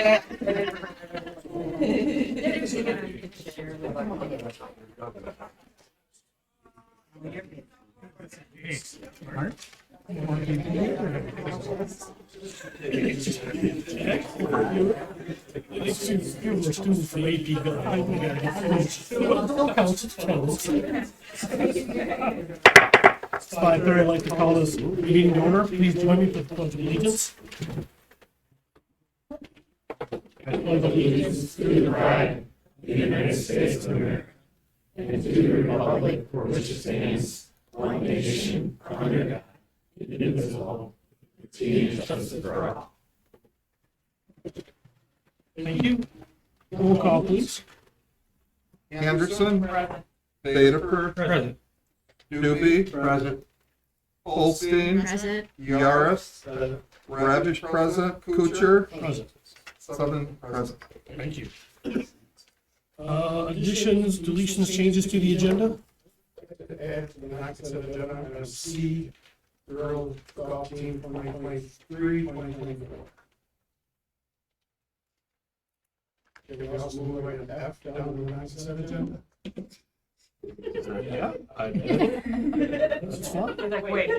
Students from AP It's 5:30. I'd like to call this meeting to order. Please join me for the Pledge of Allegiance. I pledge allegiance to the flag of the United States of America and to the republic for which it stands, one nation, under God, indivisible, with justice for all. Thank you. Roll call, please. Anderson. Bedifer. Present. Doobie. Present. Holstein. Present. Yaris. Ravish present. Kuchar. Present. Seven present. Thank you. Additions, deletions, changes to the agenda? Add to the consent agenda, C, girls golf team 2023-2024. Can we also move right to F down on the consent agenda? Yeah. That's fine. Like, wait,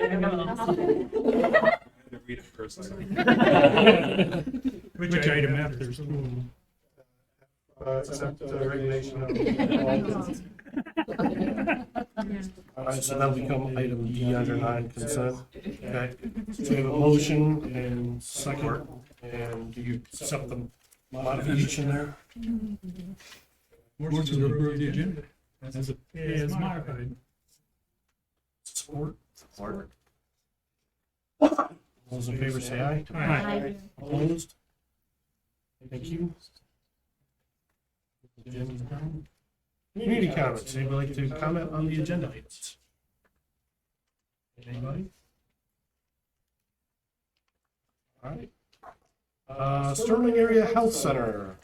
Read it first. Which item after? Accept the regulation of. All right, so that'll become item D under non-consent. Okay. So we have a motion and second, and do you accept the modification there? Motion to approve the agenda as modified. Support? Support. Those in favor say aye. Aye. Opposed? Thank you. Agenda's done. Community comments. Anybody like to comment on the agenda items? Anybody? All right. Sterling Area Health Center.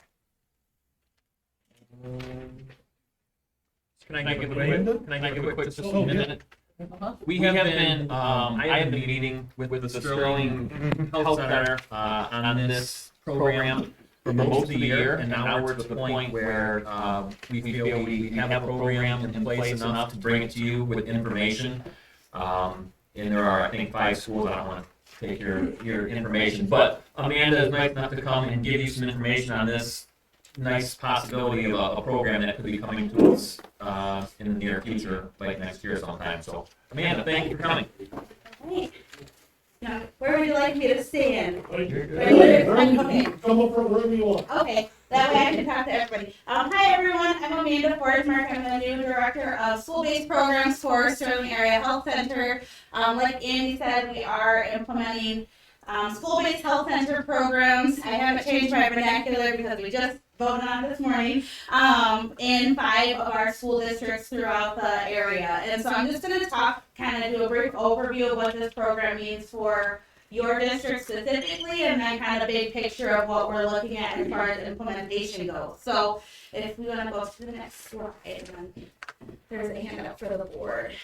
Can I give a quick just a Oh, yeah. minute? We have been, I have been meeting with the Sterling Health Center on this program for most of the year, and now we're to the point where we feel we have a program in place enough to bring it to you with information. And there are, I think, 5 schools. I don't want to take your information, but Amanda is nice enough to come and give you some information on this nice possibility of a program that could be coming to us in the near future, like next year sometime. So, Amanda, thank you for coming. Hey. Now, where would you like me to stand? Okay. Okay. Come up from wherever you want. Okay, that way I can talk to everybody. Hi everyone, I'm Amanda Forsmark. I'm the new director of school-based programs for Sterling Area Health Center. Like Andy said, we are implementing school-based health center programs. I haven't changed my vernacular because we just voted on it this morning in 5 of our school districts throughout the area. And so I'm just going to talk, kind of do a brief overview of what this program means for your district specifically, and then kind of a big picture of what we're looking at as far as implementation goes. So if we want to go to the next slide, and then there's a handout for the board.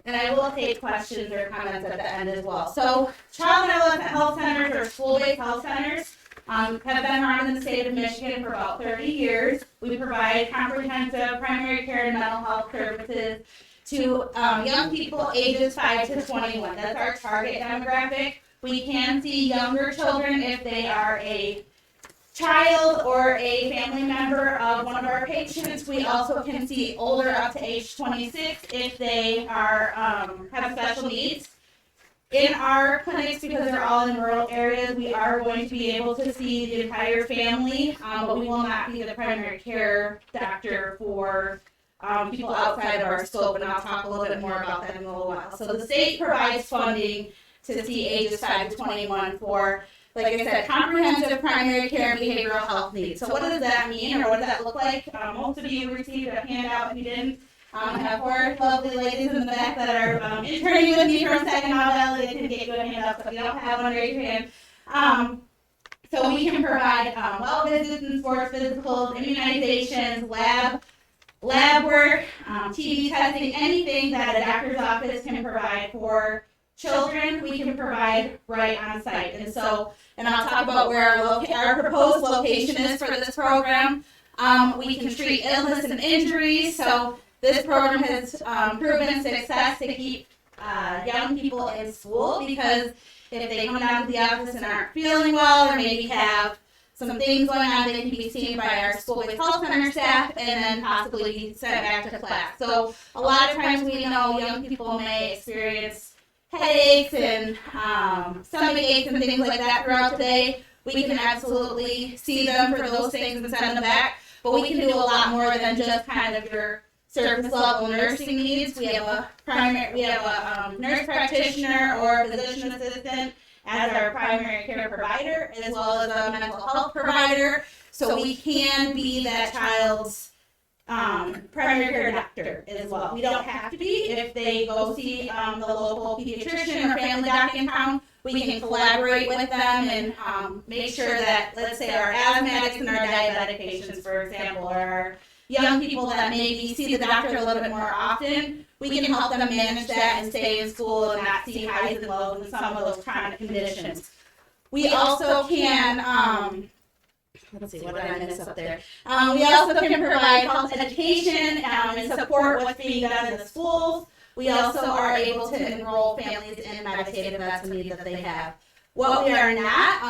And I will take questions or comments at the end as well. So child and adolescent health centers or school-based health centers have been around in the state of Michigan for about 30 years. We provide comprehensive primary care and mental health services to young people ages 5 to 21. That's our target demographic. We can see younger children if they are a child or a family member of one of our patients. We also can see older up to age 26 if they are have special needs. In our clinics, because they're all in rural areas, we are going to be able to see the entire family, but we will not be the primary care doctor for people outside of our scope, and I'll talk a little bit more about that in a little while. So the state provides funding to see ages 5 to 21 for, like I said, comprehensive primary care and behavioral health needs. So what does that mean, or what does that look like? Most of you received a handout. If you didn't, I have 4 lovely ladies in the back that are interning with me from Saginaw Valley. They can get you a handout, so if you don't have one, raise your hand. So we can provide well visits and sports physicals, immunizations, lab work, TB testing, anything that a doctor's office can provide for children, we can provide right on site. And so and I'll talk about where our proposed location is for this program. We can treat illness and injuries, so this program has proven success to keep young people in school, because if they come down to the office and aren't feeling well, or maybe have some things going on, they can be seen by our school-based health center staff and then possibly be sent back to class. So a lot of times we know young people may experience headaches and stomach aches and things like that throughout the day. We can absolutely see them for those things and send them back, but we can do a lot more than just kind of your surface level nursing needs. We have a nurse practitioner or physician assistant as our primary care provider, as well as a mental health provider. So we can be that child's primary care doctor as well. We don't have to be. If they go see the local pediatrician or family doc in town, we can collaborate with them and make sure that, let's say, our asthmatics and our diabetic patients, for example, or our young people that maybe see the doctor a little bit more often, we can help them manage that and stay in school and not see highs and lows in some of those chronic conditions. We also can, let's see, what did I miss up there? We also can provide health education and support what's being done in the schools. We also are able to enroll families in Medicaid if that's a need that they have. What we are not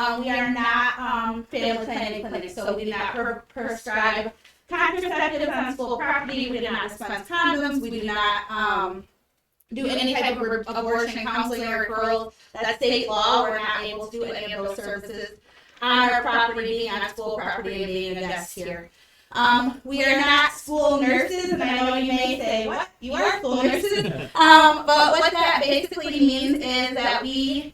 family planning clinics, so we do not prescribe contraceptives on school property. We do not dispense condoms. We do not do any type of abortion counseling or referrals. That's state law. We're not able to do any of those services on our property, being on school property and being a guest here. We are not school nurses, and I know you may say, what? You are school nurses? But what that basically means is that we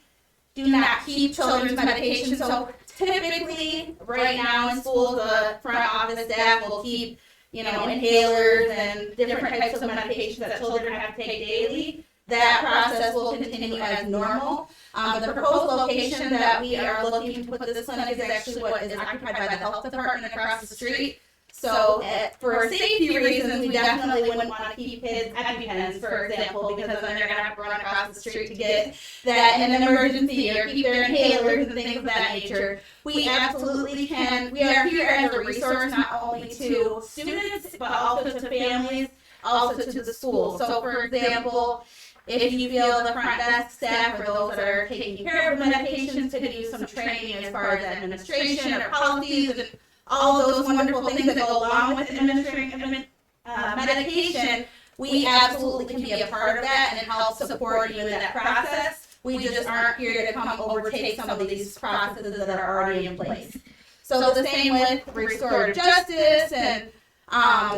do not keep children's medication. So typically, right now in schools, the front office staff will keep, inhalers and different types of medications that children have to take daily. That process will continue as normal. The proposed location that we are looking to put this clinic is actually what is occupied by the health department across the street. So for safety reasons, we definitely wouldn't want to keep kids EpiPens, for example, because then they're going to have to run across the street to get that in an emergency, or keep their inhalers and things of that nature. We absolutely can. We are here as a resource not only to students, but also to families, also to the schools. So for example, if you feel the front desk staff or those that are taking care of the medications could use some training as far as administration or policies and all of those wonderful things that go along with administering medication, we absolutely can be a part of that and help support you in that process. We just aren't here to come overtake some of these processes that are already in place. So the same with restorative justice and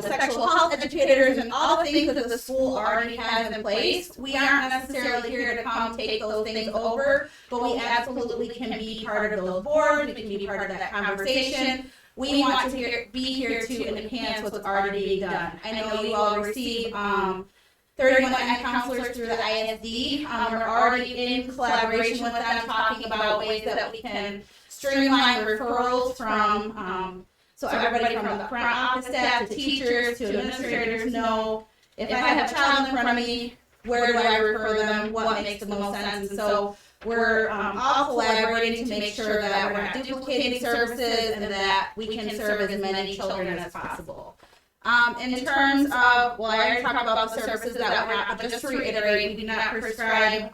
sexual health educators and all the things that the school already has in place. We aren't necessarily here to come take those things over, but we absolutely can be part of those boards. We can be part of that conversation. We want to be here to enhance what's already being done. I know you all receive 31 ed counselors through the ISD. We're already in collaboration with them, talking about ways that we can streamline referrals from so everybody from the front office staff to teachers to administrators know if I have a child in front of me, where do I refer them, what makes the most sense. And so we're all collaborating to make sure that we're not duplicating services and that we can serve as many children as possible. In terms of, well, I already talked about the services that we're not, but just to reiterate, we do not prescribe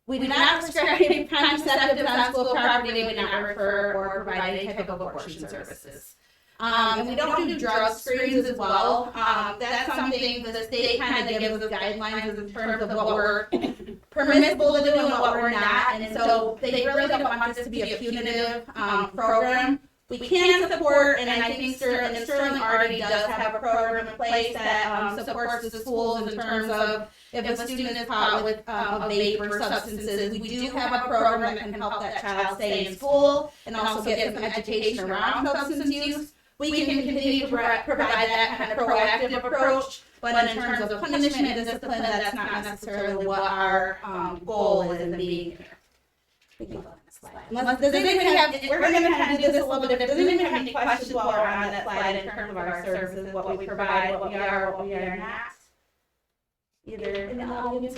contraceptives on school property. We do not refer or provide any type of abortion services. And we don't do drug screens as well. That's something the state kind of gives us guidelines in terms of what we're permissible to do and what we're not. And so they really don't want this to be a punitive program. We can support, and I think Sterling already does have a program in place that supports the schools in terms of if a student is caught with a vape or substances. We do have a program that can help that child stay in school and also get some education around substance use. We can continue to provide that kind of proactive approach, but in terms of punishment and discipline, that's not necessarily what our goal is in being here. We can go on the slide. Does anybody have, we're going to kind of do this a little bit different. Does anybody have any questions while we're on that slide in terms of our services, what we provide, what we are not? Either in the audience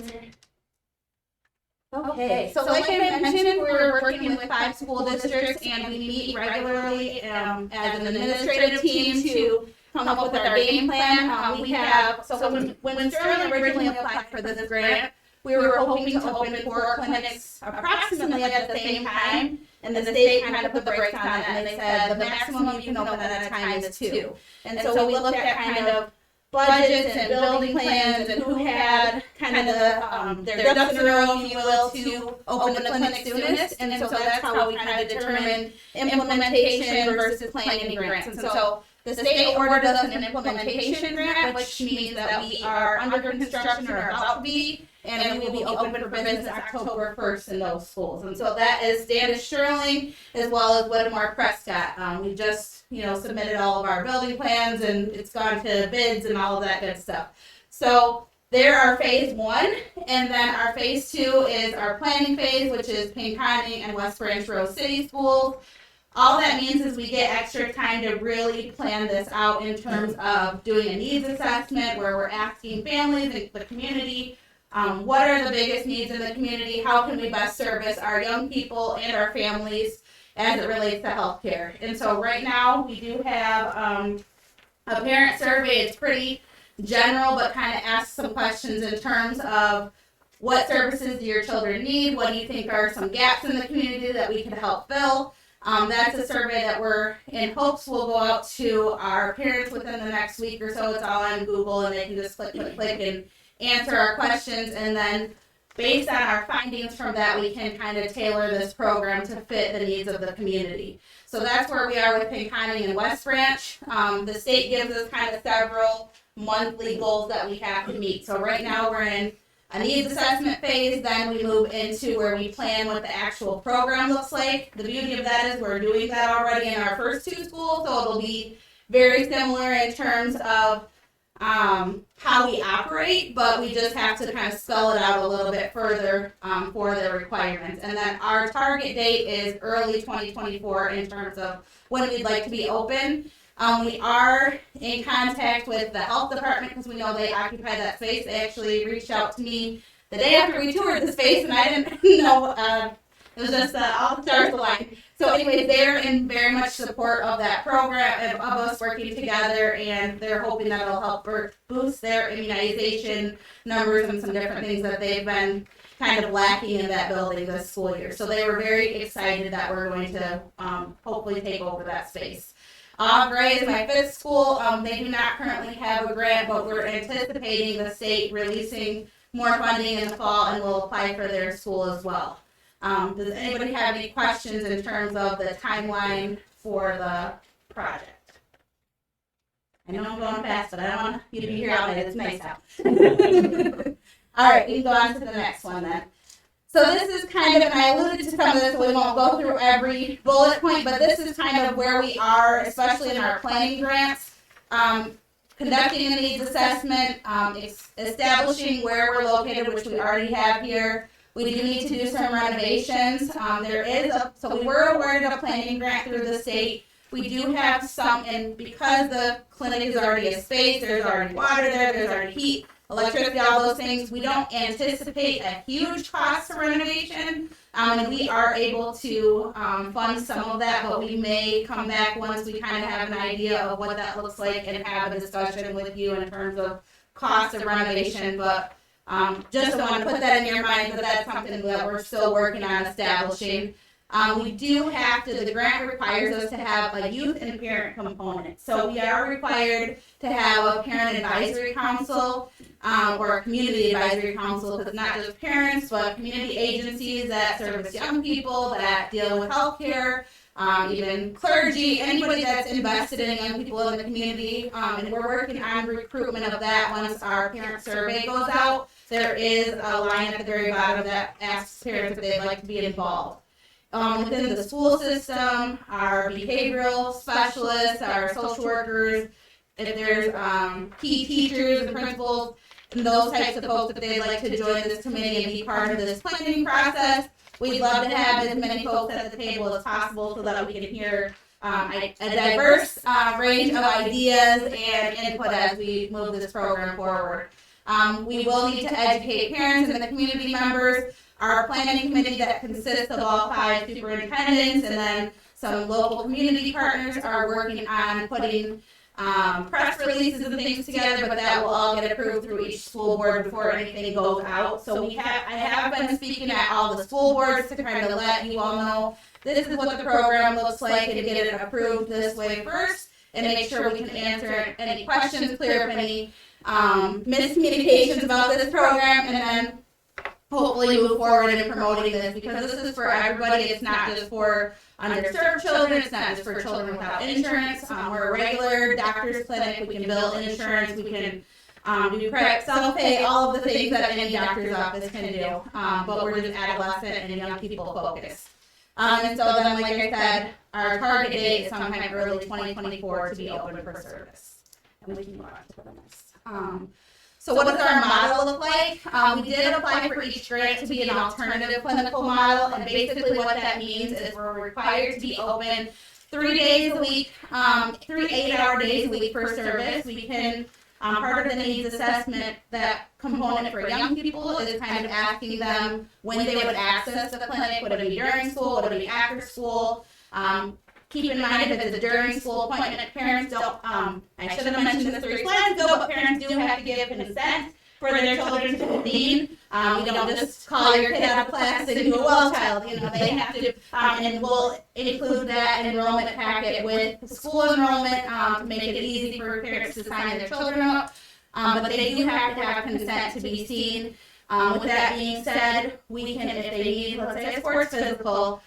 or... Okay, so like I mentioned, we're working with 5 school districts and we meet regularly as an administrative team to come up with our game plan. We have, so when Sterling originally applied for this grant, we were hoping to open 4 clinics approximately at the same time, and the state kind of put the brakes on it, and they said the maximum you can open at a time is 2. And so we looked at kind of budgets and building plans and who had kind of their ducks in a row, if you will, to open the clinic soonest. And so that's how we kind of determined implementation versus planning grants. And so the state awarded us an implementation grant, which means that we are under construction or about to be, and we will be open for business October 1st in those schools. And so that is Standish Sterling as well as Whittemore Prescott. We just, submitted all of our building plans and it's gone to bids and all of that good stuff. So there are phase 1, and then our phase 2 is our planning phase, which is Pinconning and West Branch Rose City schools. All that means is we get extra time to really plan this out in terms of doing a needs assessment where we're asking families and the community, what are the biggest needs in the community? How can we best service our young people and our families as it relates to healthcare? And so right now we do have a parent survey. It's pretty general, but kind of asks some questions in terms of what services do your children need? What do you think are some gaps in the community that we can help fill? That's a survey that we're in hopes will go out to our parents within the next week or so. It's all on Google and they can just click and answer our questions. And then based on our findings from that, we can kind of tailor this program to fit the needs of the community. So that's where we are with Pinconning and West Branch. The state gives us kind of several monthly goals that we have to meet. So right now we're in a needs assessment phase, then we move into where we plan what the actual program looks like. The beauty of that is we're doing that already in our first 2 schools, so it'll be very similar in terms of how we operate, but we just have to kind of spell it out a little bit further for the requirements. And then our target date is early 2024 in terms of when we'd like to be open. We are in contact with the health department because we know they occupy that space. They actually reached out to me the day after we toured the space, and I didn't know. It was just all the stars aligned. So anyways, they're in very much support of that program, of us working together, and they're hoping that it'll help boost their immunization numbers and some different things that they've been kind of lacking in that building this school year. So they were very excited that we're going to hopefully take over that space. Gray is my 5th school. They do not currently have a grant, but we're anticipating the state releasing more funding in the fall, and we'll apply for their school as well. Does anybody have any questions in terms of the timeline for the project? I know I'm going fast, but I don't want you to be here all night. It's nice out. All right, we can go on to the next one then. So this is kind of, and I alluded to some of this, so we won't go through every bullet point, but this is kind of where we are, especially in our planning grants. Conducting a needs assessment, establishing where we're located, which we already have here. We do need to do some renovations. So we were awarded a planning grant through the state. We do have some, and because the clinic is already a space, there's already water there, there's already heat, electricity, all those things. We don't anticipate a huge cost for renovation, and we are able to fund some of that, but we may come back once we kind of have an idea of what that looks like and have a discussion with you in terms of cost of renovation. But just want to put that in your mind that that's something that we're still working on establishing. We do have to, the grant requires us to have a youth and parent component. So we are required to have a parent advisory council or a community advisory council, because it's not just parents, but community agencies that service young people, that deal with healthcare, even clergy, anybody that's invested in young people in the community. And we're working on recruitment of that once our parent survey goes out. There is a line at the very bottom that asks parents if they'd like to be involved. Within the school system, our behavioral specialists, our social workers, if there's key teachers and principals, and those types of folks, if they'd like to join this committee and be part of this planning process, we'd love to have as many folks at the table as possible so that we can hear a diverse range of ideas and input as we move this program forward. We will need to educate parents and the community members. our planning committee that consists of all 5 superintendents and then some local community partners are working on putting press releases and things together, but that will all get approved through each school board before anything goes out. So I have been speaking at all the school boards to kind of let you all know this is what the program looks like and get it approved this way first, and make sure we can answer any questions, clear up any miscommunications about this program, and then hopefully move forward in promoting this, because this is for everybody. It's not just for underserved children. It's not just for children without insurance. We're a regular doctor's clinic. We can bill insurance. We can do prep, self-pay, all of the things that any doctor's office can do. But we're just adolescent and young people focused. And so then, like I said, our target date is sometime early 2024 to be open for service. And we can go on to the next. So what does our model look like? We did apply for each grant to be an alternative clinical model, and basically what that means is we're required to be open 3 days a week, 3 8-hour days a week for service. We can, part of the needs assessment, that component for young people is kind of asking them when they would access the clinic. Would it be during school? Would it be after school? Keep in mind, if it's a during school appointment, parents don't, I should have mentioned this 3 slides ago, but parents do have to give consent for their children to convene. You don't just call your kid out of class and do a well child. You know, they have to, and we'll include that enrollment packet with school enrollment to make it easy for parents to sign their children up. But they do have to have consent to be seen. With that being said, we can, if they need, let's say, a sports physical,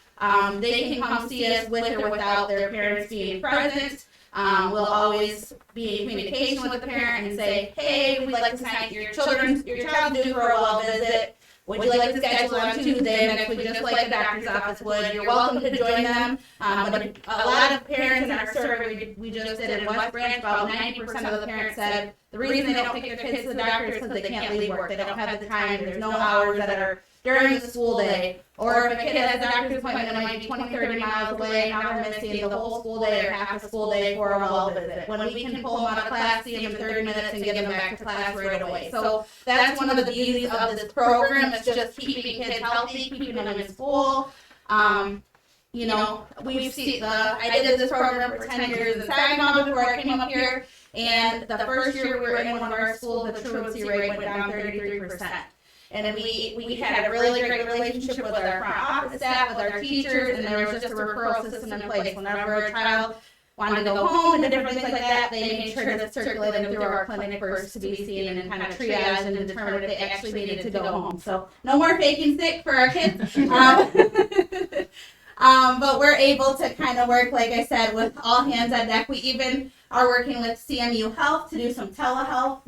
they can come see us with or without their parents being present. We'll always be in communication with the parent and say, hey, we'd like to sign your child due for a well visit. Would you like to schedule on Tuesday next week, just like a doctor's office would? You're welcome to join them. But a lot of parents in our survey we just did in West Branch, about 90% of the parents said the reason they don't take their kids to the doctor is because they can't leave work. They don't have the time. There's no hours that are during the school day. Or if a kid has a doctor's appointment that might be 20, 30 miles away, now they're missing the whole school day or half a school day for a well visit. When we can pull them out of class, see them in 30 minutes, and get them back to class right away. So that's one of the beauties of this program. It's just keeping kids healthy, keeping them in school. You know, we've seen I did this program for 10 years in Saginaw before I came up here, and the first year we were in one of our schools, the truancy rate went down 33%. And we had a really great relationship with our front office staff, with our teachers, and there was just a referral system in place. Whenever a child wanted to go home and different things like that, they made sure to circulate them through our clinic first to be seen and kind of triage and determine if they actually needed to go home. So no more faking sick for our kids. But we're able to kind of work, like I said, with all hands on deck. We even are working with CMU Health to do some telehealth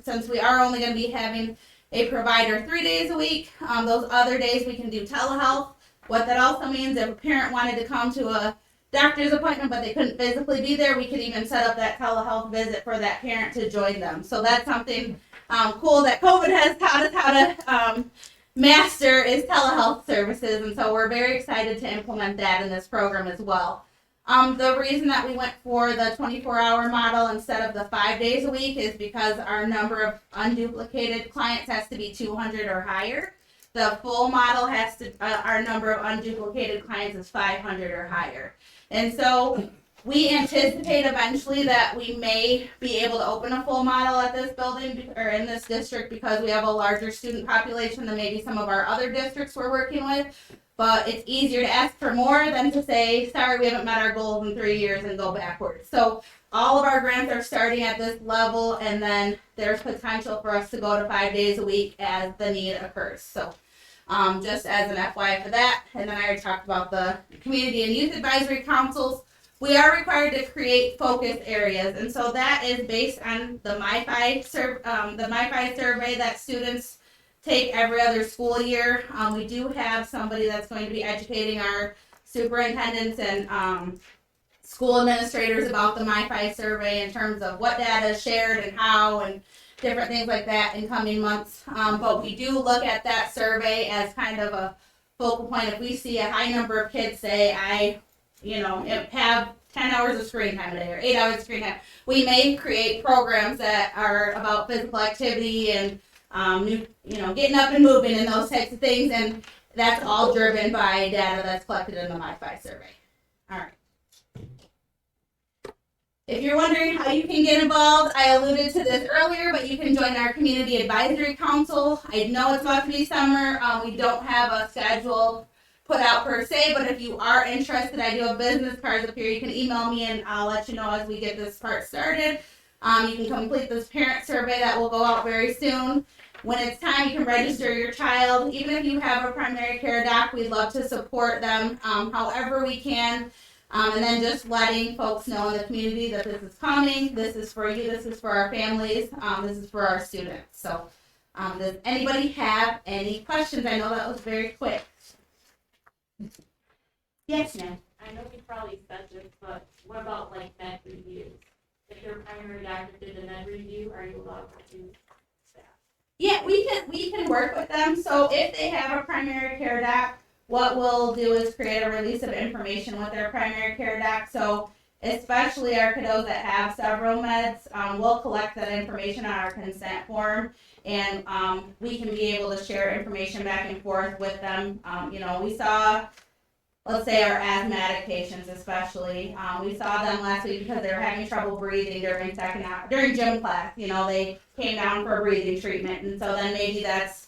since we are only going to be having a provider 3 days a week. Those other days we can do telehealth. What that also means, if a parent wanted to come to a doctor's appointment but they couldn't physically be there, we could even set up that telehealth visit for that parent to join them. So that's something cool that COVID has taught us how to master, is telehealth services, and so we're very excited to implement that in this program as well. The reason that we went for the 24-hour model instead of the 5 days a week is because our number of unduplicated clients has to be 200 or higher. The full model our number of unduplicated clients is 500 or higher. And so we anticipate eventually that we may be able to open a full model at this building or in this district because we have a larger student population than maybe some of our other districts we're working with. But it's easier to ask for more than to say, sorry, we haven't met our goals in 3 years and go backwards. So all of our grants are starting at this level, and then there's potential for us to go to 5 days a week as the need occurs. So just as an FYI for that. And then I already talked about the community and youth advisory councils. We are required to create focus areas, and so that is based on the MyFi survey that students take every other school year. We do have somebody that's going to be educating our superintendents and school administrators about the MyFi survey in terms of what data is shared and how and different things like that in coming months. But we do look at that survey as kind of a focal point. If we see a high number of kids say, have 10 hours of screen time a day or 8 hours of screen time, we may create programs that are about physical activity and getting up and moving and those types of things. And that's all driven by data that's collected in the MyFi survey. All right. If you're wondering how you can get involved, I alluded to this earlier, but you can join our Community Advisory Council. I know it's about to be summer. We don't have a schedule put out per se, but if you are interested, I do have business cards up here. You can email me and I'll let you know as we get this part started. You can complete this parent survey that will go out very soon. When it's time, you can register your child. Even if you have a primary care doc, we'd love to support them however we can. And then just letting folks know in the community that this is coming, this is for you, this is for our families, this is for our students. So does anybody have any questions? I know that was very quick. Yes, ma'am. I know you probably said this, but what about like med reviews? If your primary doctor did a med review, are you allowed to do that? Yeah, we can work with them. So if they have a primary care doc, what we'll do is create a release of information with their primary care doc. So especially our kiddos that have several meds, we'll collect that information on our consent form, and we can be able to share information back and forth with them. We saw, let's say our asthmatic patients especially, we saw them last week because they were having trouble breathing during gym class. They came down for a breathing treatment, and so then maybe that's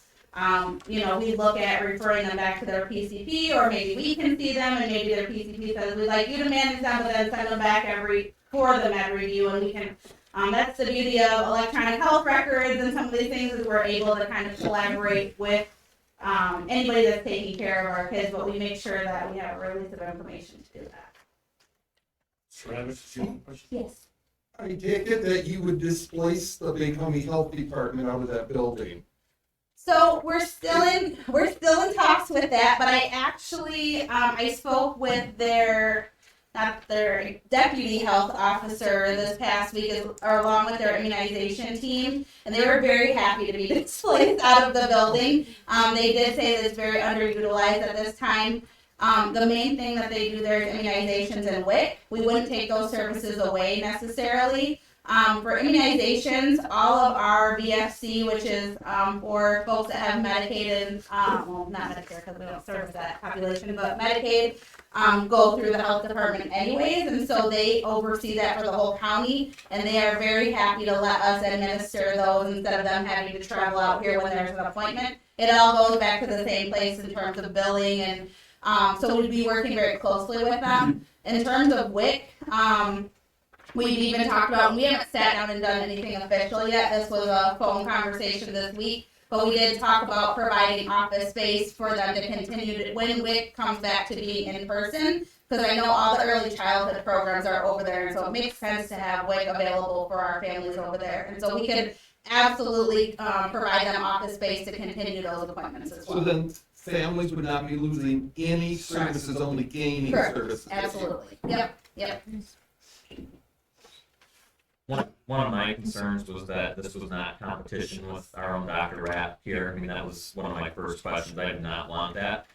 we look at referring them back to their PCP, or maybe we can see them and maybe their PCP says we'd like you to manage them, but then send them back for the med review, and we can, that's the beauty of electronic health records and some of these things, is we're able to kind of collaborate with anybody that's taking care of our kids, but we make sure that we have a release of information to do that. Travis, do you have a question? Yes. I take it that you would displace the Pinconning Health Department out of that building. So we're still in talks with that, but I actually I spoke with their deputy health officer this past week, along with their immunization team, and they were very happy to be displaced out of the building. They did say that it's very underutilized at this time. The main thing that they do there is immunizations and WIC. We wouldn't take those services away necessarily. For immunizations, all of our VFC, which is for folks that have Medicaid and, not Medicare because we don't service that population, but Medicaid, go through the health department anyways, and so they oversee that for the whole county, and they are very happy to let us administer those instead of them having to travel out here when there's an appointment. It all goes back to the same place in terms of billing, and so we'd be working very closely with them. In terms of WIC, we've even talked about, and we haven't sat down and done anything official yet. This was a phone conversation this week, but we did talk about providing office space for them to continue to, when WIC comes back to being in person, because I know all the early childhood programs are over there, and so it makes sense to have WIC available for our families over there. And so we could absolutely provide them office space to continue those appointments as well. So then families would not be losing any services, only gaining Correct. services. Absolutely. Yep. One of my concerns was that this was not competition with our own Dr. Rapp here. I mean, that was one of my first questions. I did not want that.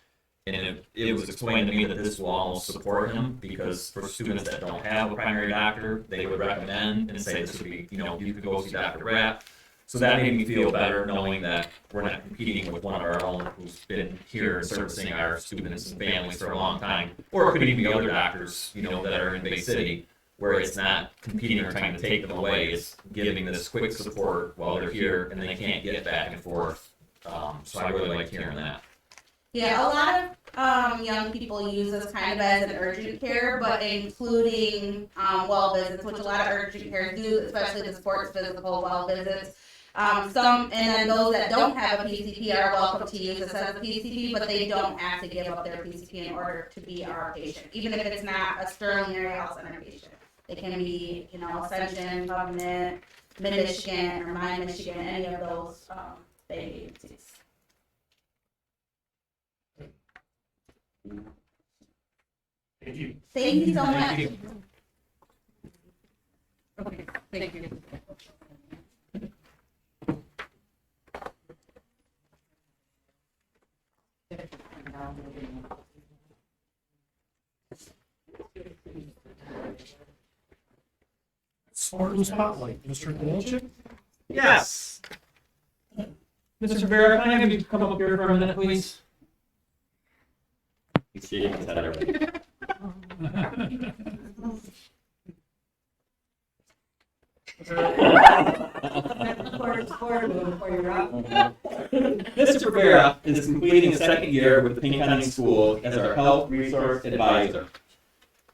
And it was explained to me that this will almost support him, because for students that don't have a primary doctor, they would recommend and say this would be, you could go see Dr. Rapp. So that made me feel better, knowing that we're not competing with one of our own who's been here servicing our students and families for a long time. Or it could even be other doctors, that are in Bay City, where it's not competing or trying to take them away. It's giving this quick support while they're here and they can't get back and forth. So I really liked hearing that. Yeah, a lot of young people use this kind of as an urgent care, but including well visits, which a lot of urgent care do, especially the sports physical well visits. And then those that don't have a PCP are welcome to use this as a PCP, but they don't have to give up their PCP in order to be our patient, even if it's not a Sterling Area Health Center patient. They can be, Ascension, Covenant, Mid-Michigan, or Mine, Michigan, any of those agencies. Thank you. Thank you so much. Thank you. Okay, thank you. Spartan Spotlight, Mr. Dolchik? Yes. Mr. Rivera, can I have you come up here for a minute, please? He's shaking his head already. Mr. Rivera is completing his second year with the Pinconning School as our health resource advisor.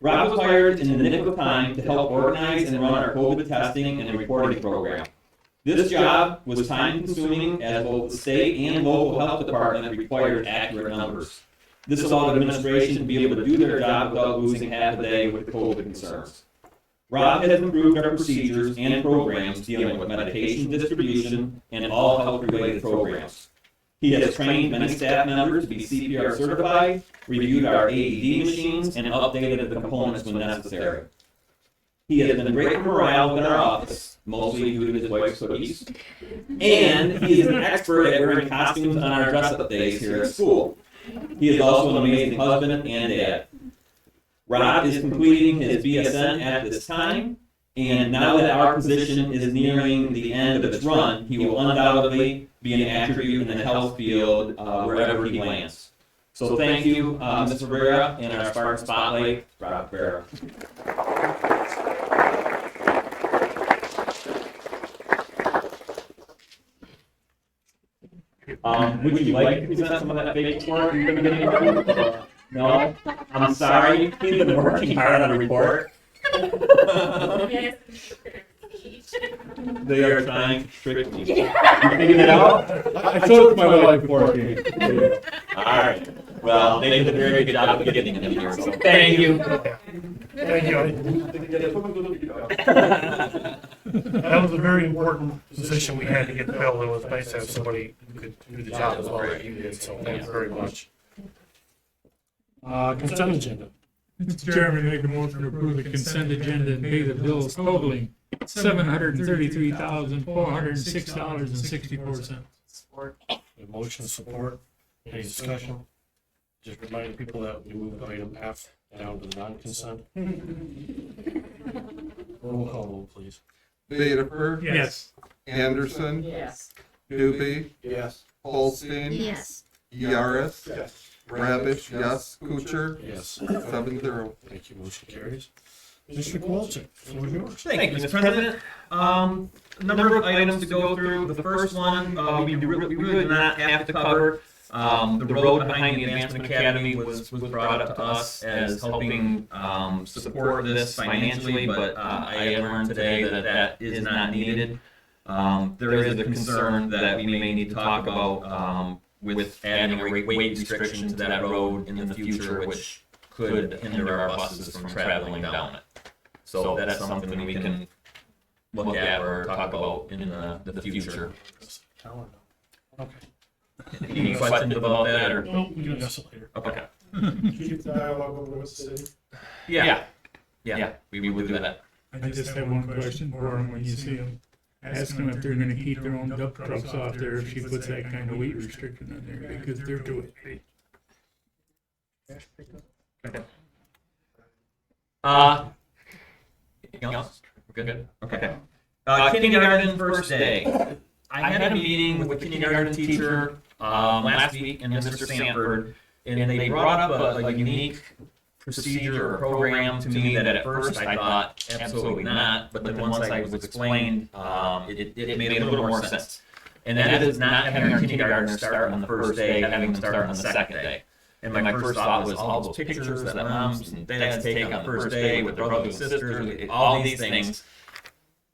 Rob was hired in the nick of time to help organize and run our COVID testing and reporting program. This job was time-consuming as both the state and local health department required accurate numbers. This allowed administration to be able to do their job without losing half a day with COVID concerns. Rob has improved our procedures and programs dealing with medication distribution and all health-related programs. He has trained many staff members to be CPR certified, reviewed our AED machines, and updated the components when necessary. He has been great for morale in our office, mostly due to his wife's cookies, and he is an expert at wearing costumes on our dress-up days here at school. He is also an amazing husband and dad. Rob is completing his BSN at this time, and now that our position is nearing the end of its run, he will undoubtedly be an attribute in the health field wherever he lands. So thank you, Mr. Rivera, and our Spartan Spotlight, Rob Rivera. Would you like to present some of that fake work you've been getting? No? I'm sorry. He's been working hard on a report. They are trying to trick me. You figured it out? I told my wife before it came. All right. Well, they did a very good job of getting it in here, so thank you. Thank you. That was a very important position we had to get filled. It was nice to have somebody who could do the job as well as you did, so thank you very much. Consent agenda. Mr. Chairman, make a motion to approve the consent agenda and pay the bills totaling $733,406.64. A motion support. Any discussion? Just reminding people that we moved item F down to the non-consent. Roll call vote, please. Vederford, Yes. Anderson, Yes. Doobie, Yes. Holstein, Yes. Yaris, Yes. Rabish, yes, Kuchar, Yes. 7-0. Thank you. Motion carries. Mr. Kowalczyk, floor is yours. Thank you, Mr. President. A number of items to go through. The first one, we really did not have to cover. The road behind the Advancement Academy was brought up to us as helping support this financially, but I have learned today that that is not needed. There is a concern that we may need to talk about with adding a weight restriction to that road in the future, which could hinder our buses from traveling down it. So that's something we can look at or talk about in the future. Okay. Any questions about that? Or? Well, we can address it later. Okay. Keep the dialogue over with the city. Yeah. We will do that. I just have one question for them when you see them. Ask them if they're gonna keep their own dump trucks off there if she puts that kind of weight restriction on there, because they're doing it. Anything else? We're good? Okay. Kindergarten first day. I had a meeting with the kindergarten teacher last week and Mr. Sanford, and they brought up a unique procedure or program to me that at first I thought absolutely not, but then once I was explained, it made a little more sense. And that is not having our kindergartners start on the first day, having them start on the second day. And my first thought was all those pictures that moms and dads take on the first day with their brothers and sisters, all these things.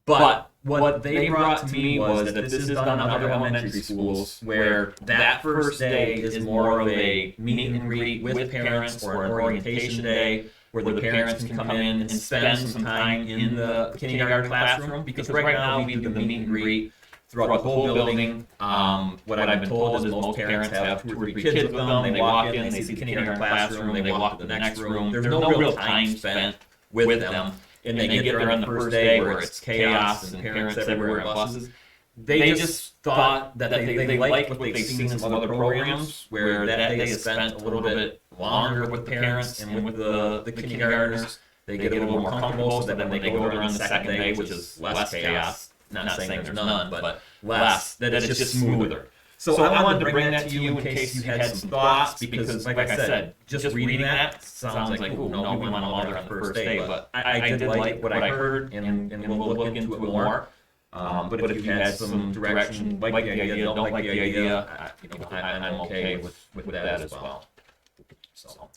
But what they brought to me was that this is done in other elementary schools where that first day is more of a meet and greet with parents or an orientation day where the parents can come in and spend some time in the kindergarten classroom. Because right now we do the meet and greet throughout the whole building. What I've been told is most parents have 2 or 3 kids with them. They walk in, they see the kindergarten classroom, they walk to the next room. There's no real time spent with them. And they get there on the first day where it's chaos and parents everywhere on buses. They just thought that they liked what they've seen in some other programs where that day is spent a little bit longer with parents and with the kindergartners. They get a little more comfortable so that when they go there on the second day, which is less chaos, not saying there's none, but less, that it's just smoother. So I wanted to bring that to you in case you had some thoughts, because like I said, just reading that sounds like, oh, no, we want a mother on the first day, but I did like what I heard, and we'll look into it more. But if you had some direction, like the idea, don't like the idea, I'm okay with that as well. So.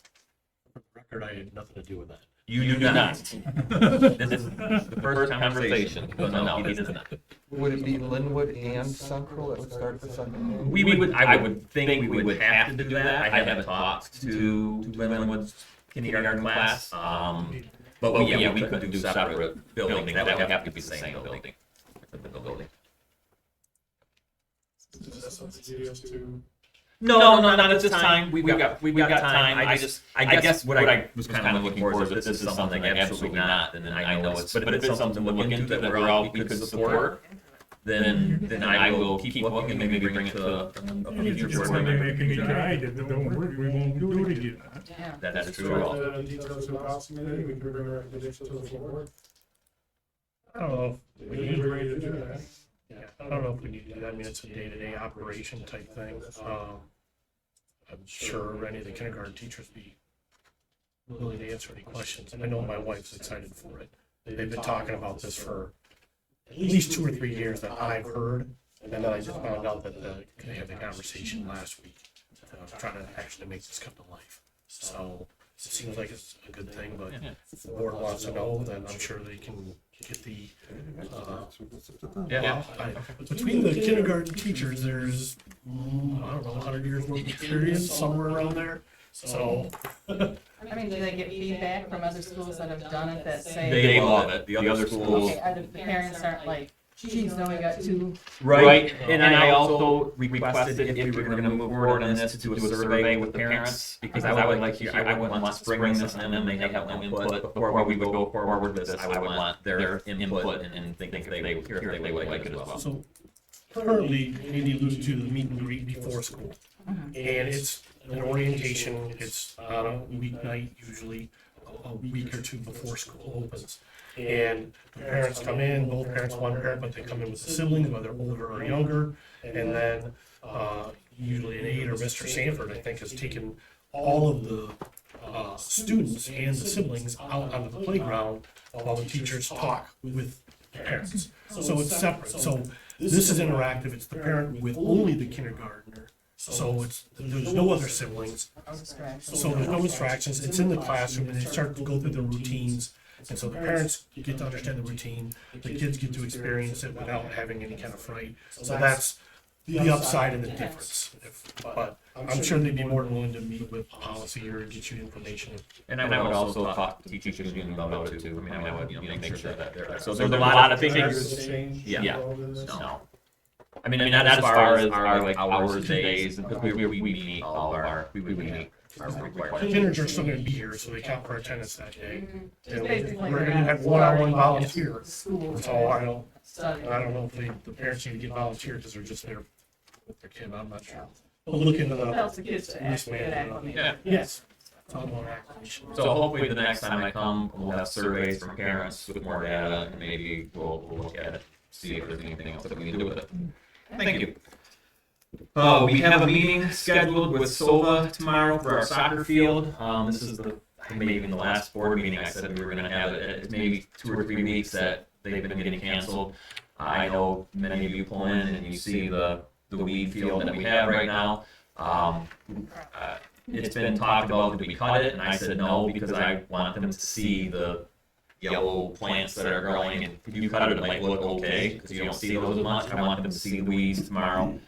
For the record, I had nothing to do with that. You do not. This is the first conversation. No, he does not. Would it be Linwood and Central that would start the second? I would think we would have to do that. I haven't talked to Linwood's kindergarten class. But yeah, we could do separate buildings. That would have to be the same building. No, not at this time. We've got time. I guess what I was kind of looking for is if this is something like absolutely not, then I know it's. But if it's something to look into that we could support, then I will keep looking and maybe bring it to a future Just board when they're meeting. making me try it, if it don't work, we won't do it again. That's true. Details to the policy committee, we can bring a recommendation to the full board. I don't know if We need to ready to do that. yeah, I don't know if we need to do that. I mean, it's a day-to-day operation type thing. I'm sure any of the kindergarten teachers be willing to answer any questions. And I know my wife's excited for it. They've been talking about this for at least 2 or 3 years that I've heard. And then I just found out that they had the conversation last week, trying to actually make this come to life. So it seems like it's a good thing, but if the board wants to know, then I'm sure they can get the, between the kindergarten teachers, there's, I don't know, 100 years worth of experience, somewhere around there. So, I mean, do they get feedback from other schools that have done it that say? They love it. The other schools. Okay, the parents aren't like, geez, no, we got 2. Right, and I also requested if we were gonna move forward on this to do a survey with the parents, because I would like to, I wouldn't want to spring this on them, they have no input before we would go forward with this. I would want their input and think if they would like it as well. so currently, Andy alluded to the meet and greet before school. And it's an orientation, it's on a weeknight, usually a week or 2 before school opens. And the parents come in, both parents, one parent, but they come in with the siblings, whether older or younger. And then usually an aide or Mr. Sanford, I think, has taken all of the students and the siblings out onto the playground while the teachers talk with the parents. So it's separate. So this is interactive. It's the parent with only the kindergartner. So there's no other siblings. So there's no distractions. It's in the classroom, and they start to go through the routines. And so the parents get to understand the routine. The kids get to experience it without having any kind of fright. So that's the upside and the difference. But I'm sure they'd be more than willing to meet with policy or get you information. And I would also talk to the teachers union about it too. I mean, I would, make sure that they're, so there's a lot of figures. Yeah. No. I mean, not as far as our like hours and days, because we meet all of our, we meet our requirements. Kindergartners are still gonna be here, so they count for attendance that day. And we're gonna have one-on-one volunteer. So I don't know if the parents need to get volunteer because they're just there with their kid, I'm not sure. We'll look into the. Helps the kids to police get manual. acclimated. Yeah. Yes. It's all about acclimation. So hopefully the next time I come, we'll have surveys from parents with more data, and maybe we'll look at it, see if there's anything else that we can do with it. Thank you. We have a meeting scheduled with SOVA tomorrow for our soccer field. This is maybe even the last board meeting I said we were gonna have it. It's maybe 2 or 3 weeks that they've been getting canceled. I know many of you pull in and you see the weed field that we have right now. It's been talked about, do we cut it? And I said no, because I want them to see the yellow plants that are growing, and if you cut it, it might look okay, because you don't see those as much. I want them to see the weeds tomorrow,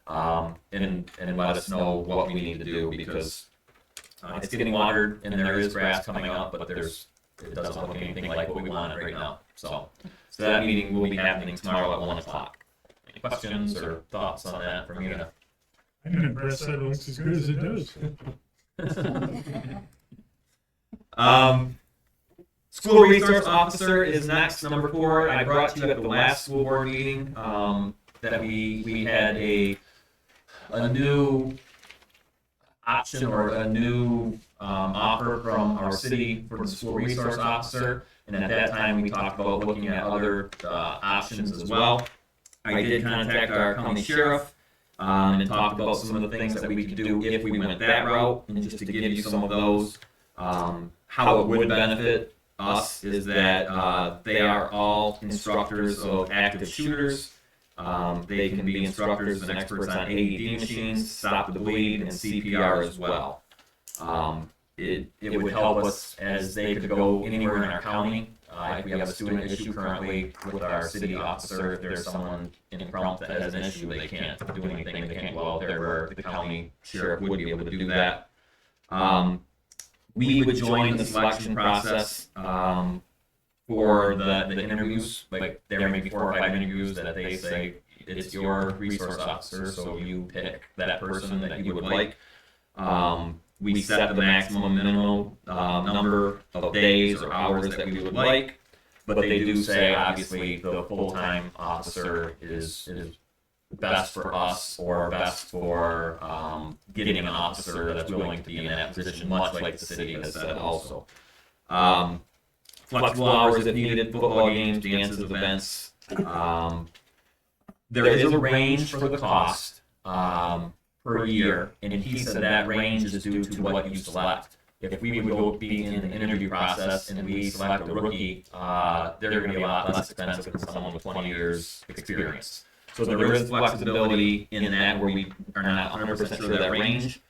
and let us know what we need to do, because it's getting watered, and there is grass coming up, but it doesn't look anything like what we want right now. So that meeting will be happening tomorrow at 1 o'clock. Any questions or thoughts on that from you? I'm impressed that it looks as good as it does. School resource officer is next, number 4. I brought to you at the last school board meeting that we had a new option or a new offer from our city for the school resource officer, and at that time we talked about looking at other options as well. I did contact our county sheriff, and talked about some of the things that we could do if we went that route. And just to give you some of those, how it would benefit us is that they are all instructors of active shooters. They can be instructors and experts on AED machines, stop the bleed, and CPR as well. It would help us as they could go anywhere in our county. If we have a student issue currently with our city officer, if there's someone in front that has an issue, they can't do anything, they can't go out there where the county sheriff would be able to do that. We would join the selection process for the interviews. Like there may be 4 or 5 interviews that they say it's your resource officer, so you pick that person that you would like. We set the maximum minimum number of days or hours that we would like, but they do say obviously the full-time officer is best for us or best for getting an officer that's willing to be in that position, much like the city has said also. Flexible hours if needed, football games, dances, events. There is a range for the cost per year, and he said that range is due to what you select. If we would go be in the interview process and we select a rookie, they're going to be a lot less expensive than someone with 20 years experience. So there is flexibility in that where we are not 100% sure of that range,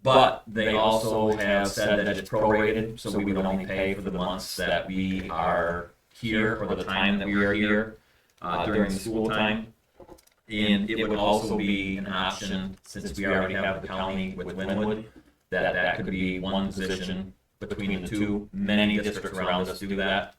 but they also have said that it's prorated, so we would only pay for the months that we are here or the time that we are here during the school time. And it would also be an option, since we already have the county with Linwood, that could be one position between the two. Many districts around us do that.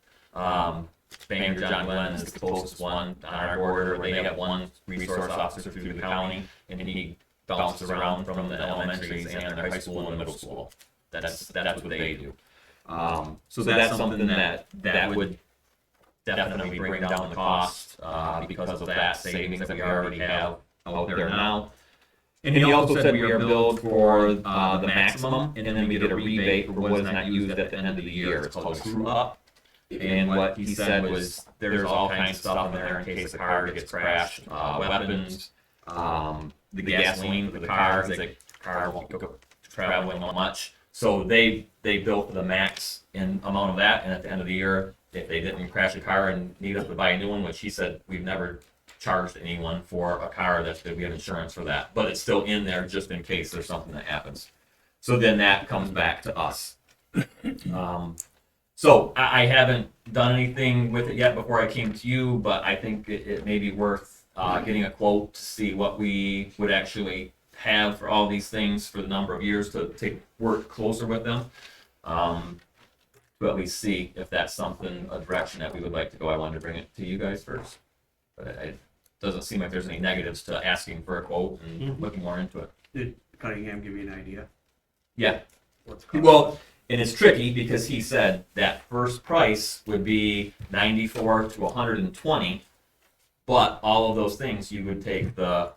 Bangor John Glenn is the closest one on our border. They have one resource officer through the county, and he bounces around from the elementaries and their high school and the middle school. That's what they do. So that's something that would definitely bring down the cost because of that savings that we already have out there now. And he also said we are billed for the maximum, and then we get a rebate for what is not used at the end of the year. It's called a true up. And what he said was there's all kinds of stuff in there in case the car gets crashed, weapons, the gasoline for the car, because the car won't go traveling much. So they bill for the max in amount of that, and at the end of the year, if they didn't crash a car and need us to buy a new one, which he said we've never charged anyone for a car that we have insurance for that, but it's still in there just in case there's something that happens. So then that comes back to us. So I haven't done anything with it yet before I came to you, but I think it may be worth getting a quote to see what we would actually have for all these things for the number of years to work closer with them. To at least see if that's something, a direction that we would like to go. I wanted to bring it to you guys first, but it doesn't seem like there's any negatives to asking for a quote and looking more into it. Did Cunningham give you an idea? Yeah. What's the cost? Well, and it's tricky because he said that first price would be 94 to 120, but all of those things you would take the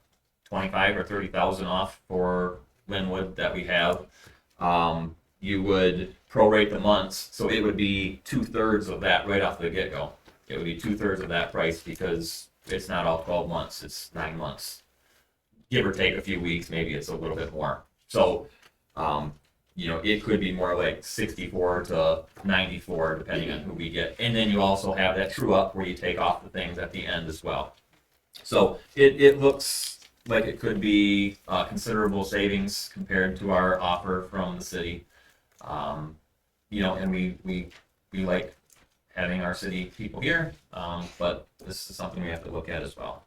25 or 30,000 off for Linwood that we have. You would prorate the months, so it would be 2/3 of that right off the get-go. It would be 2/3 of that price because it's not all 12 months; it's 9 months, give or take a few weeks. Maybe it's a little bit more. So, it could be more like 64 to 94, depending on who we get. And then you also have that true up where you take off the things at the end as well. So it looks like it could be considerable savings compared to our offer from the city. And we like having our city people here, but this is something we have to look at as well.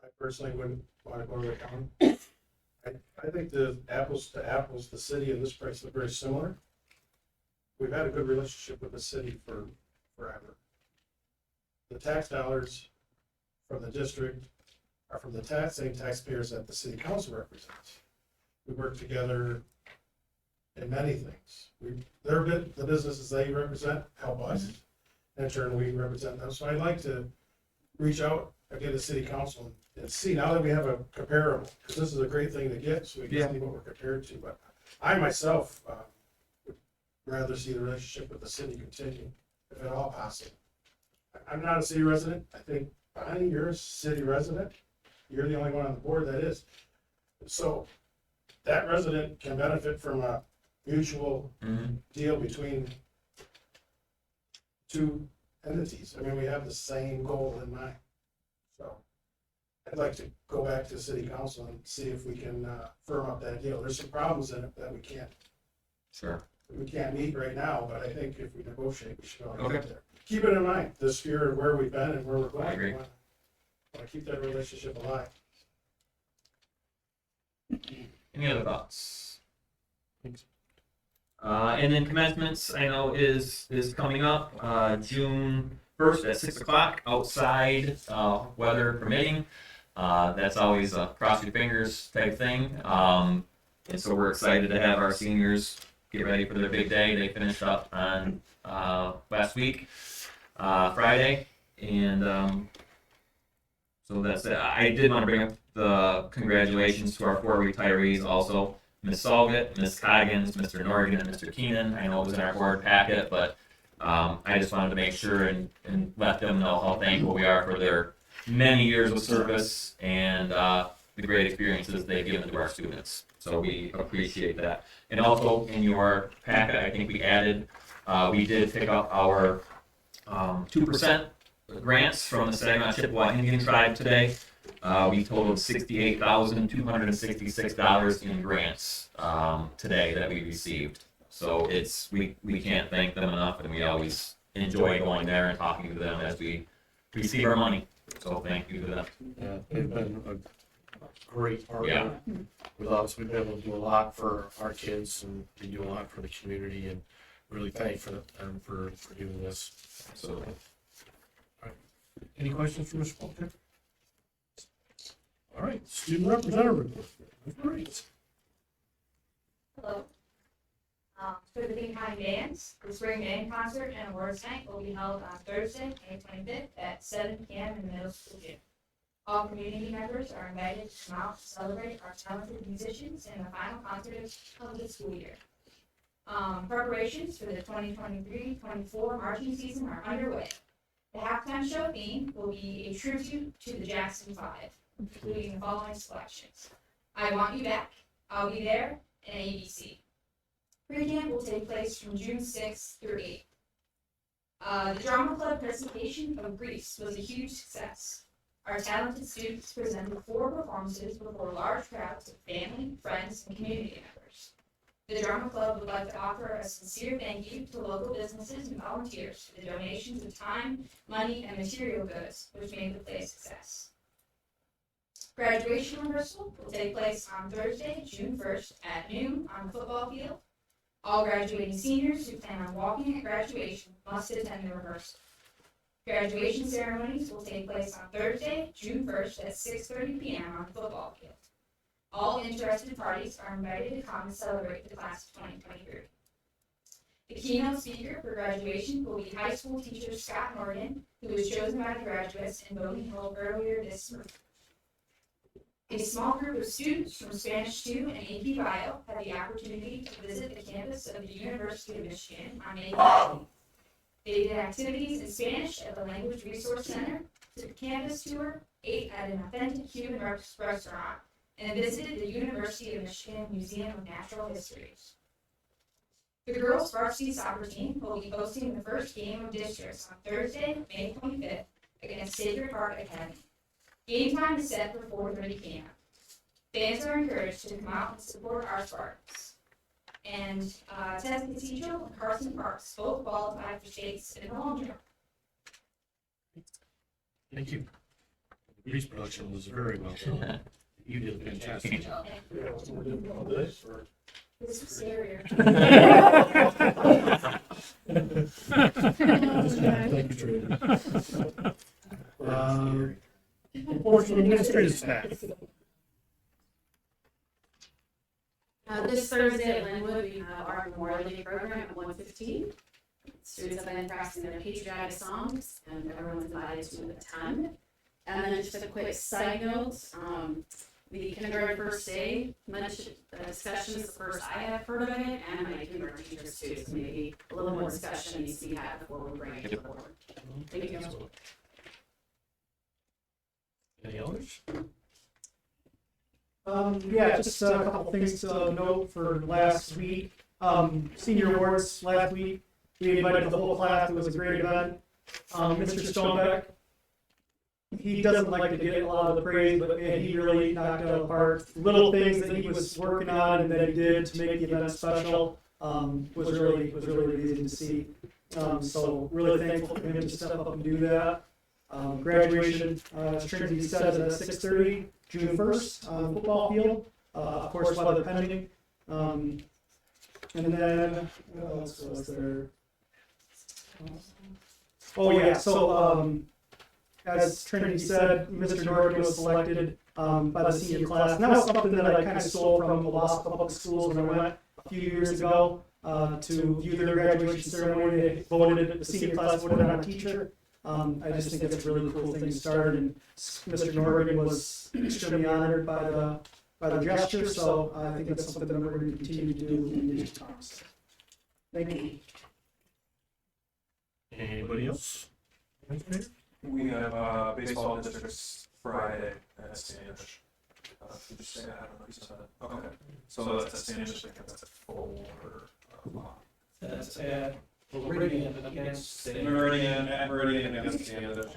I personally wouldn't want to go to the county. I think the apples to apples, the city and this price look very similar. We've had a good relationship with the city for forever. The tax dollars from the district are from the same taxpayers that the city council represents. We work together in many things. The businesses they represent help us. In turn, we represent them. So I'd like to reach out again to city council and see, now that we have a comparable, because this is a great thing to get, so we can see what we're compared to. But I myself would rather see the relationship with the city continue, if at all possible. I'm not a city resident. I think, Bonnie, you're a city resident. You're the only one on the board that is. So that resident can benefit from a mutual deal between two entities. I mean, we have the same goal in mind. So I'd like to go back to city council and see if we can firm up that deal. There's some problems in it that we can't meet right now, but I think if we negotiate, we should be able to get there. Keep it in mind, the spirit of where we've been and where we're going. I agree. Want to keep that relationship alive. Any other thoughts? And then commencements, I know is coming up, June 1st at 6 o'clock outside, weather permitting. That's always a cross your fingers type thing. And so we're excited to have our seniors get ready for their big day. They finished up on last week, Friday, and so that's it. I did want to bring up the congratulations to our 4 retirees also. Ms. Solgett, Ms. Coggins, Mr. Norgan, and Mr. Keenan. I know it was in our board packet, but I just wanted to make sure and let them know how thankful we are for their many years of service and the great experiences they've given to our students. So we appreciate that. And also in your packet, I think we added, we did pick up our 2% grants from the Saginaw Chippewa Indian Tribe today. We totaled $68,266 in grants today that we received. So it's we can't thank them enough, and we always enjoy going there and talking to them as we receive our money. So thank you to them. Yeah, they've been a great partner with us. We've been able to do a lot for our kids, and they do a lot for the community, and really thankful them for doing this. So Any questions for Mr. Walker? All right, student representative report. Great. Hello. For the Pinconning bands, the spring band concert and awards night will be held on Thursday, May 25th at 7 p.m. in the middle school gym. All community members are invited to come out to celebrate our talented musicians in the final concert of the school year. Preparations for the 2023-24 marching season are underway. The halftime show theme will be a tribute to the Jackson 5, including the following selections: I Want You Back, I'll Be There, and ABC. Pre-camp will take place from June 6th through 8th. The drama club presentation of Grease was a huge success. Our talented students presented 4 performances before large crowds of family, friends, and community members. The drama club would like to offer a sincere thank you to local businesses and volunteers for the donations of time, money, and material goods, which made the play a success. Graduation rehearsal will take place on Thursday, June 1st at noon on the football field. All graduating seniors who plan on walking at graduation must attend the rehearsal. Graduation ceremonies will take place on Thursday, June 1st at 6:30 p.m. on the football field. All interested parties are invited to come and celebrate the class of 2023. The keynote speaker for graduation will be high school teacher Scott Morgan, who was chosen by the graduates in Bowie Hill earlier this month. A small group of students from Spanish 2 and AP Bio had the opportunity to visit the campus of the University of Michigan on May 15th. They did activities in Spanish at the Language Resource Center, took a campus tour, ate at an authentic Cuban restaurant, and visited the University of Michigan Museum of Natural Histories. The girls' varsity soccer team will be hosting the first game of districts on Thursday, May 25th against Sacred Heart Academy. Game time is set for 4:30 p.m. Fans are encouraged to come out and support our Spartans. And Tess Cathedral and Carson Parks both qualified for states in the long jump. Thank you. The Grease production was very well done. You did a fantastic job. This was scarier. Thank you, Trader. Reports from administrative staff. This Thursday at Linwood, we have our Memorial Day program at 1:15. Students have been practicing their patriotic songs, and everyone's invited to attend. And then just a quick side note, the kindergarten first day discussion is the first I have heard of it, and my kindergarten teachers too, so maybe a little more discussion needs to be had before we bring it to the board. Thank you. Any others? Yeah, just a couple things to note for last week. Senior awards last week. We invited the whole class. It was a great event. Mr. Stonebeck, he doesn't like to get a lot of the praise, but man, he really knocked it out of the park. Little things that he was working on and that he did to make the event special was really amazing to see. So really thankful for him to step up and do that. Graduation, as Trinity says, at 6:30, June 1st, on the football field. Of course, weather pending. And then, what else was there? Oh yeah, so as Trinity said, Mr. Norton was selected by the senior class. And that was something that I kind of stole from the Wausau Public Schools when I went a few years ago to view their graduation ceremony. They voted, the senior class voted on a teacher. I just think it's a really cool thing to start, and Mr. Norton was extremely honored by the gesture, so I think that's something that we're going to continue to do in these times. Thank you. Anybody else? We have baseball districts Friday at Standish. Did you say that? I don't know if you said that. Okay. So that's at Standish, I think that's at 4 o'clock. That's at Meridian against Meridian, at Meridian against Standish.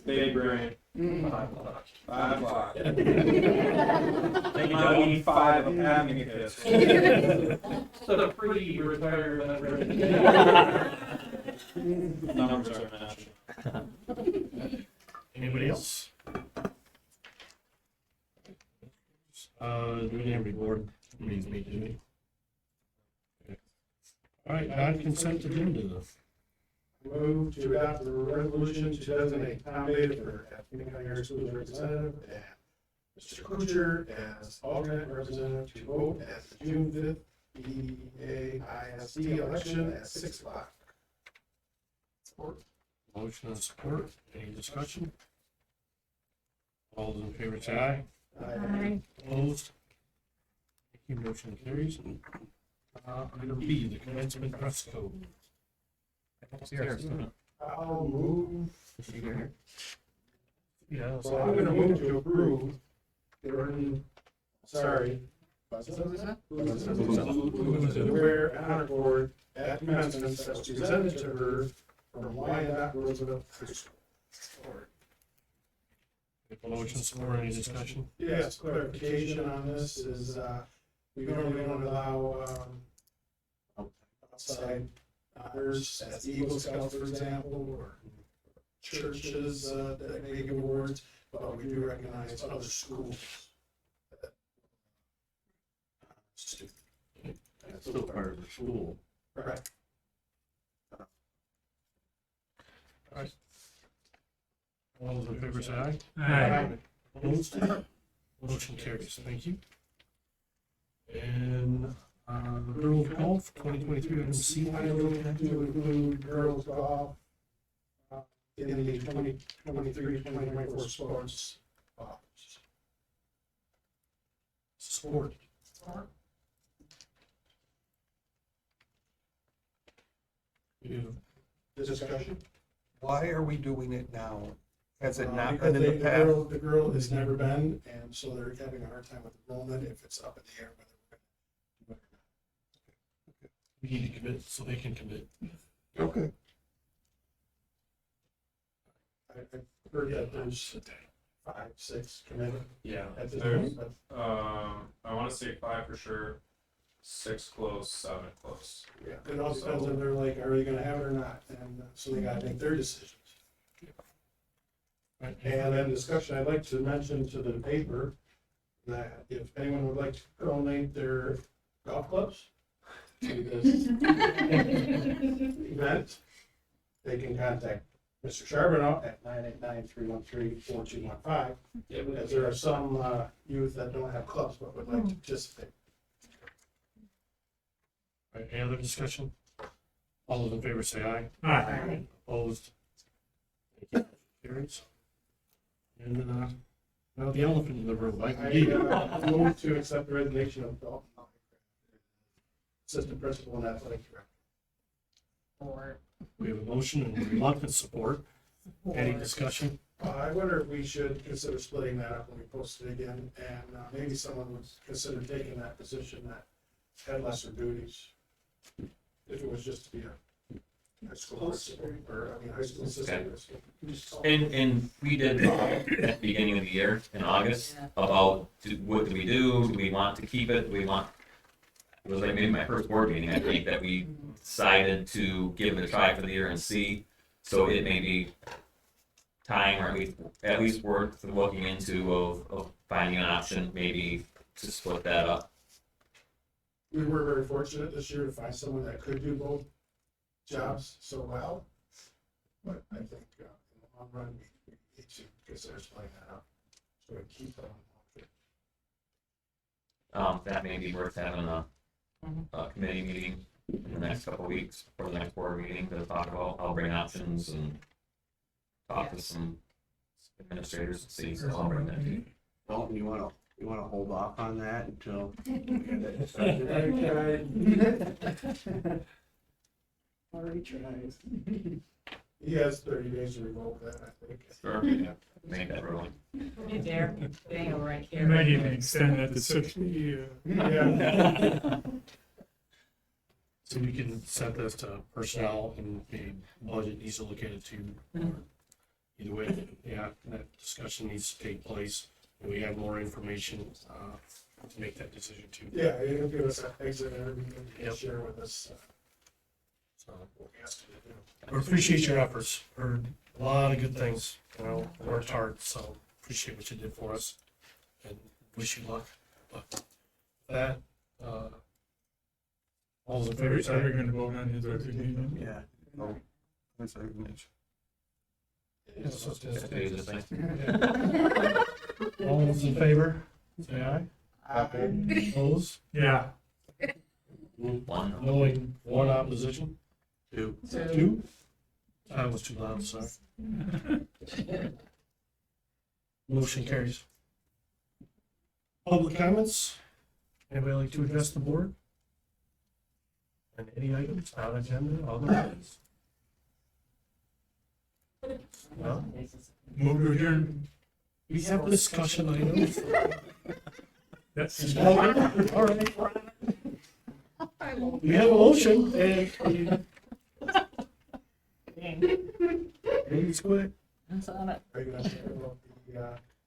Big brain. 5 o'clock. 5 o'clock. Thank you, I Joe. need 5 of having kids. So the pre-retirement. Numbers are matching. Anybody else? Do we have any board meetings, do we? Okay. All right, non-consent agenda. Move to adopt the resolution to designate Tom Bader for Pinconning School representative and Mr. Kuchar as alternate representative to vote at the June 5th PASD election at 6 o'clock. Support. Motion and support. Any discussion? All those in favor say aye. Aye. Opposed? Thank you. Motion carries. Item B, the commencement dress code. I'll move. Yeah. So I'm gonna move to approve. Sorry. Where an honor board at commencement that was presented to her from Wyandotte Roosevelt High School. Motion support. Any discussion? Yes, clarification on this is, we normally don't allow, outside honors as the Eagle Scouts, for example, or churches, that may give awards, but we do recognize other schools. That's still part of the school. Right. All those in favor say aye. Aye. Opposed? Motion carries. Thank you. And girls golf 2023 item C. I will have to include girls golf in the 2023-2024 sports. Support. Yeah. Discussion? Why are we doing it now? Has it not Because been in the past? the girl has never been, and so they're having a hard time with enrollment if it's up in the air. Whether We need to commit so they can commit. Okay. I've heard that there's 5, 6 committed Yeah, at this there's, point, but I wanna say 5 for sure, 6 close, 7 close. yeah, it all depends on they're like, are they gonna have it or not? And so they gotta make their decisions. Right. And then discussion, I'd like to mention to the paper that if anyone would like to donate their golf clubs to this event, they can contact Mr. Charbonneau at 989-313-4215. As there are some youth that don't have clubs but would like to participate. All right, any other discussion? All those in favor say aye. Aye. Opposed? Thank you. Carries. And now the elephant in the room, Mike McGee. I move to accept the resignation of Dalton, assistant principal and athletic director. We have a motion and reluctant support. Any discussion? I wonder if we should consider splitting that up when we posted again, and maybe someone would consider taking that position that had lesser duties. If it was just to be a high school principal, or, I mean, high school assistant. And we did talk at the beginning of the year in August about what do we do? Do we want to keep it? Do we want? It was like maybe my first board meeting. I think that we decided to give it a try for the year and see. So it may be time, or at least worth looking into of finding an option, maybe to split that up. We were very fortunate this year to find someone that could do both jobs so well. But I think in the long run, we need to consider splitting that up. So we keep them. That may be worth having a committee meeting in the next couple of weeks for the next board meeting to talk about. I'll bring options and talk to some administrators and see. So I'll bring that to you. Dalton, you wanna hold off on that until? Already tried. He has 30 days to revoke that, I think. Sure, yeah, make that ruling. Hey, there, they go right You here. might even extend that to 60. Yeah. So we can set this to personnel and maybe budget needs to look at it too. Either way, yeah, that discussion needs to take place. And we have more information to make that decision too. Yeah, it'll give us an exit interview and Yep. share with us So what we asked you to do. I appreciate your efforts. Heard a lot of good things. You know, worked hard, so appreciate what you did for us, and wish you luck. But with that, all those in favor, Are we say going to vote on his resignation? Yeah. Oh, that's like Mitch. aye. So it's just- Okay, just think. All those in favor, say aye. Opposed? Yeah. One. Knowing one opposition? Two. Two? I was too loud, sorry. Motion carries. Public comments? Anybody like to address the board? And any items, not agenda, other items? No? Move to adjourn. We have discussion items. That's. All right. We have a motion and. It's quick. That's on it. Are you gonna talk about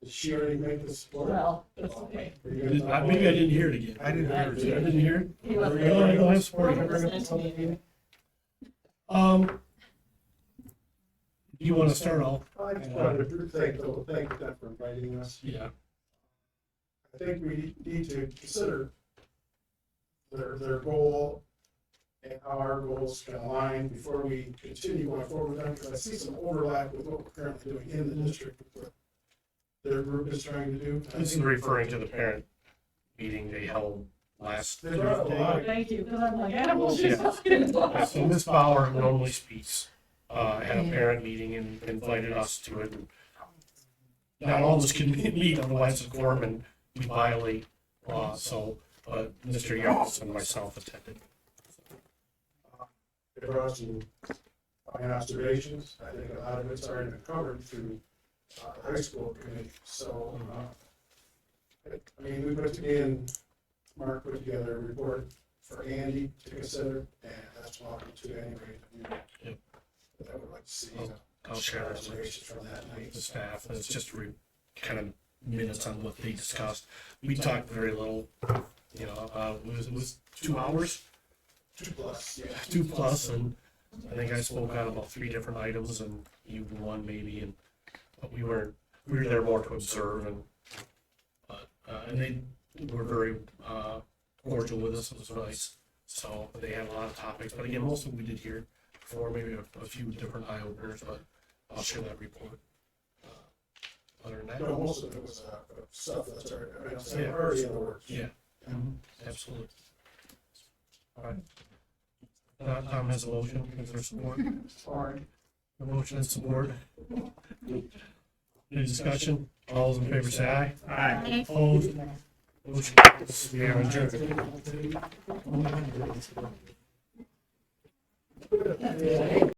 did she already make the support? Well, that's okay. Are you gonna talk Maybe I about- didn't hear it again. I didn't hear it. I didn't hear it. He wasn't No, I don't have support. He wasn't Do intimidated. you want to start off? I just wanted to thank them for inviting us. Yeah. I think we need to consider their goal and how our goals can align before we continue going forward with them, because I see some overlap with what we're currently doing in the district, with what their group is trying to do. I This is think referring to the parent meeting they held last They brought up a lot Tuesday. of- Thank you, because I'm like, I don't know what Yeah. she's talking about. So Ms. Bauer normally speaks, had a parent meeting and invited us to it. And not all of us can meet, otherwise the quorum and we violate law, so, but Mr. Young and myself attended. They brought us some fine observations. I think a lot of it's already been covered through the high school committee. So, I mean, we put together, Mark put together a report for Andy to consider, and that's welcome to anybody. Yep. That I would like to see. I'll share it with observations from that night. the staff, and it's just kind of minutes on what they discussed. We talked very little, you know, it was 2 hours, 2+, yeah. 2+, and I think I spoke on about 3 different items, and you one maybe, and but we were there more to observe, and they were very cordial with us. It was nice. So they had a lot of topics, but again, most of them we did hear before, maybe a few different eye openers, but I'll share that report. Other than that, No, most of it was stuff that's already, Yeah. already in the works. yeah, absolutely. All right. Tom has a motion. Is there support? Support. The motion is support. Any discussion? All those in favor say aye. Aye. Opposed? Motion carries. We are adjourned.